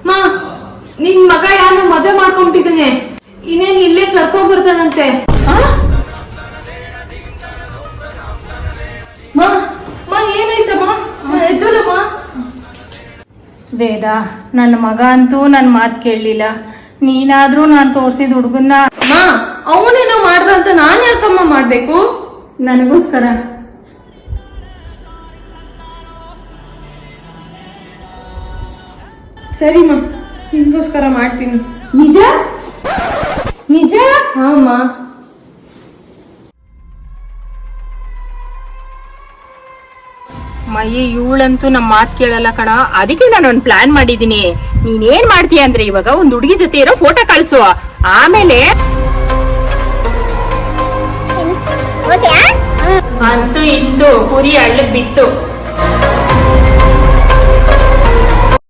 ಮಾ ನಿನ್ ಮಗ ಯಾರು ಮದುವೆ ಮಾಡ್ಕೊಂಡ್ಬಿಟ್ಟಿದ್ದಾನೆ, ಇನ್ನೇನ್ ಇಲ್ಲೇ ಕರ್ಕೊಂಡ್ ಬರ್ತಾನಂತೆ. ಏನಾಯ್ತಮ್ಮ? ಎದ್ದಲ್ಲಮ್ಮ. ವೇದ, ನನ್ನ ಮಗ ಅಂತೂ ನನ್ ಮಾತ್ ಕೇಳಲಿಲ್ಲ. ನೀನಾದ್ರೂ ನಾನ್ ತೋರ್ಸಿದ ಹುಡುಗನ್ನ. ಅವನೇನೋ ಮಾಡ್ದ ಅಂತ ನಾನ್ ಯಾಕಮ್ಮ ಮಾಡ್ಬೇಕು? ನನಗೋಸ್ಕರ. ಸರಿಮ್ಮ, ನಿನ್ಗೋಸ್ಕರ ಮಾಡ್ತೀನಿ. ನಿಜ ನಿಜ? ಹಾಮ್ಮ. ಮಯ್ಯ, ಇವಳಂತೂ ನಮ್ಮ ಮಾತ್ ಕೇಳಲ್ಲ ಕಣ. ಅದಕ್ಕೆ ನಾನು ಒಂದ್ ಪ್ಲಾನ್ ಮಾಡಿದೀನಿ. ನೀನೇನ್ ಮಾಡ್ತೀಯ ಅಂದ್ರೆ, ಇವಾಗ ಒಂದ್ ಹುಡುಗಿ ಜೊತೆ ಇರೋ ಫೋಟೋ ಕಳ್ಸು. ಆಮೇಲೆ ಅಂತೂ ಇಂತೂ ಕುರಿ ಹಳ್ಳಕ್ ಬಿತ್ತು.